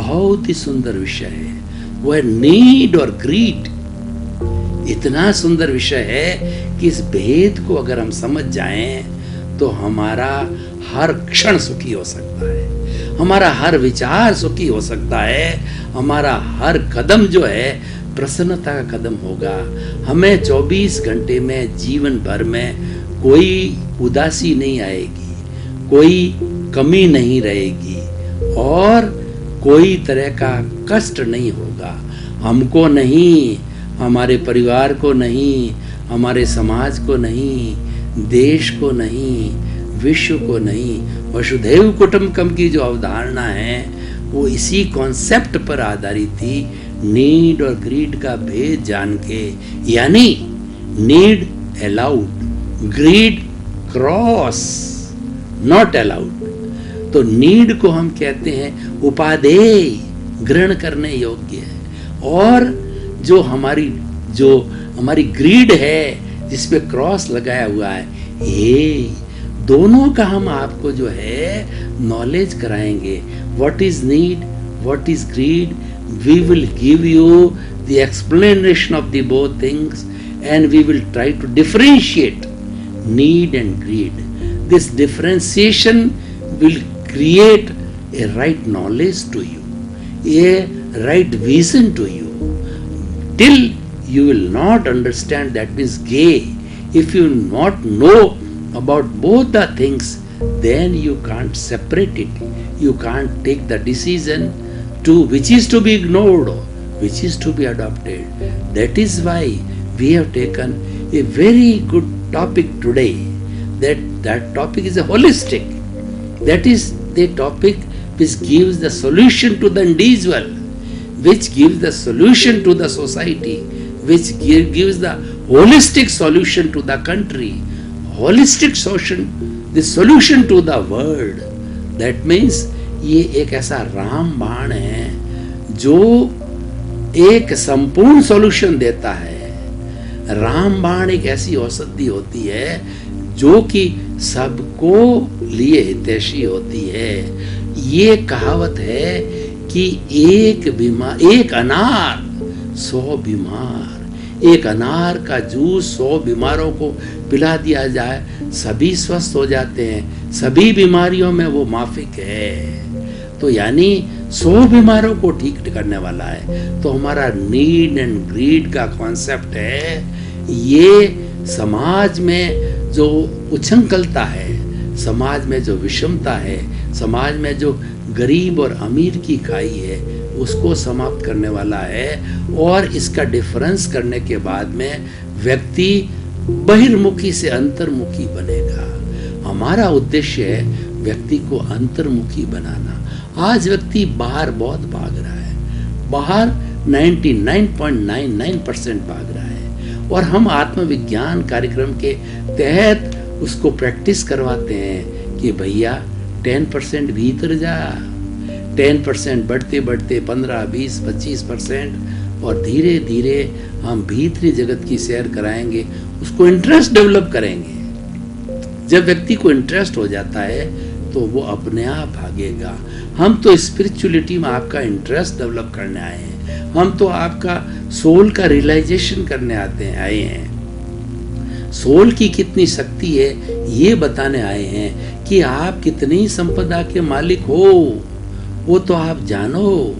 बहुत ही सुंदर विषय है, वो है नीड और ग्रीड। इतना सुंदर विषय है कि इस भेद को अगर हम समझ जाएं तो हमारा हर क्षण सुखी हो सकता है, हमारा हर विचार सुखी हो सकता है, हमारा हर कदम जो है प्रसन्नता का कदम होगा। हमें 24 घंटे में, जीवन भर में कोई उदासी नहीं आएगी, कोई कमी नहीं रहेगी और कोई तरह का कष्ट नहीं होगा। हमको नहीं, हमारे परिवार को नहीं, हमारे समाज को नहीं, देश को नहीं, विश्व को नहीं। वसुधैव कुटुंबकम की जो अवधारणा है वो इसी कॉन्सेप्ट पर आधारित थी, नीड और ग्रीड का भेद जान के। यानी need allowed, greed cross, not allowed. तो नीड को हम कहते हैं उपादेय, ग्रहण करने योग्य है, और जो हमारी ग्रीड है जिसपे क्रॉस लगाया हुआ है, ये दोनों का हम आपको जो है नॉलेज कराएंगे। What is need, what is greed, we will give you the explanation of the both things and we will try to differentiate need and greed. This differentiation will create a right knowledge to you, a right vision to you. Till you will not understand, that means gay, if you not know about both the things, then you can't separate it. You can't take the decision to which is to be ignored, which is to be adopted. That is why we have taken a very good topic today. That topic is a holistic. That is the topic which gives the solution to the individual, which gives the solution to the society, which gives the holistic solution to the country, holistic solution, the solution to the world. That means ये एक ऐसा रामबाण है जो एक संपूर्ण solution देता है। रामबाण एक ऐसी औषधि होती है जो कि सबको लिए हितैषी होती है। ये कहावत है कि एक अनार 100 बीमार, एक अनार का जूस 100 बीमारों को पिला दिया जाए, सभी स्वस्थ हो जाते हैं, सभी बीमारियों में वो माफिक है। तो यानी 100 बीमारों को ठीक करने वाला है। तो हमारा नीड एंड ग्रीड का कॉन्सेप्ट है, ये समाज में जो उछंखलता है, समाज में जो विषमता है, समाज में जो गरीब और अमीर की खाई है, उसको समाप्त करने वाला है। और इसका डिफरेंस करने के बाद में व्यक्ति बहिर्मुखी से अंतर्मुखी बनेगा। हमारा उद्देश्य है व्यक्ति को अंतर्मुखी बनाना। आज व्यक्ति बाहर बहुत भाग रहा है, बाहर 99.99% भाग रहा है, और हम आत्मविज्ञान कार्यक्रम के तहत उसको प्रैक्टिस करवाते हैं कि भैया 10% भीतर जा, 10% बढ़ते बढ़ते 15, 20, 25%, और धीरे धीरे हम भीतरी जगत की सैर कराएंगे, उसको इंटरेस्ट डेवलप करेंगे। जब व्यक्ति को इंटरेस्ट हो जाता है तो वो अपने आप भागेगा। हम तो स्पिरिचुअलिटी में आपका इंटरेस्ट डेवलप करने आए हैं, हम तो आपका सोल का रियलाइजेशन करने आए हैं। सोल की कितनी शक्ति है ये बताने आए हैं कि आप कितनी संपदा के मालिक हो, वो तो आप जानो।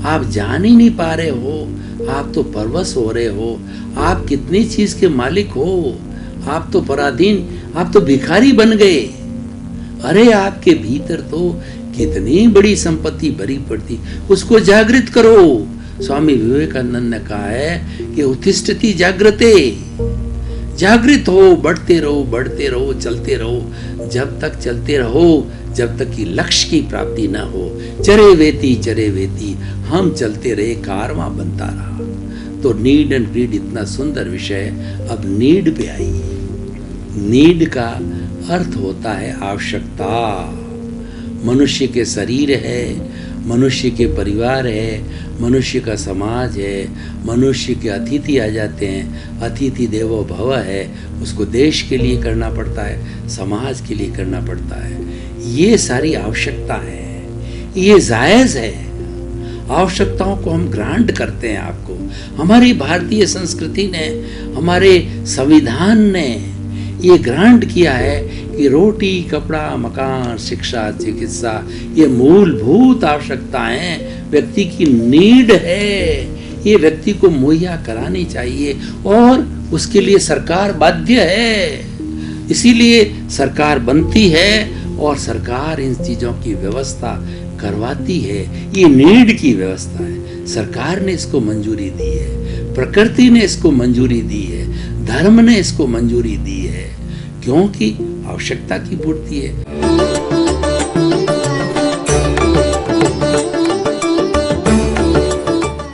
आप जान ही नहीं पा रहे हो, आप तो परवश हो रहे हो। आप कितनी चीज के मालिक हो, आप तो पराधीन, आप तो भिखारी बन गए। अरे आपके भीतर तो कितनी बड़ी संपत्ति भरी पड़ती, उसको जागृत करो। स्वामी विवेकानंद ने कहा है कि उत्तिष्ठति जागृते, जागृत हो, बढ़ते रहो, चलते रहो। जब तक चलते रहो, जब तक कि लक्ष्य की प्राप्ति ना हो। चरे वेती हम चलते रहे, कारवां बनता रहा। तो नीड एंड ग्रीड इतना सुंदर विषय। अब नीड पे आइए। नीड का अर्थ होता है आवश्यकता। मनुष्य के शरीर है, मनुष्य के परिवार है, मनुष्य का समाज है, मनुष्य के अतिथि आ जाते हैं, अतिथि देवो भव है, उसको देश के लिए करना पड़ता है, समाज के लिए करना पड़ता है। ये सारी आवश्यकता है, ये जायज़ है। आवश्यकताओं को हम ग्रांट करते हैं आपको। हमारी भारतीय संस्कृति ने, हमारे संविधान ने ये ग्रांट किया है कि रोटी, कपड़ा, मकान, शिक्षा, चिकित्सा, ये मूलभूत आवश्यकताएं व्यक्ति की नीड है, ये व्यक्ति को मुहैया करानी चाहिए और उसके लिए सरकार बाध्य है। इसीलिए सरकार बनती है और सरकार इन चीजों की व्यवस्था करवाती है। ये नीड की व्यवस्था है, सरकार ने इसको मंजूरी दी है, प्रकृति ने इसको मंजूरी दी है, धर्म ने इसको मंजूरी दी है, क्योंकि आवश्यकता की पूर्ति है।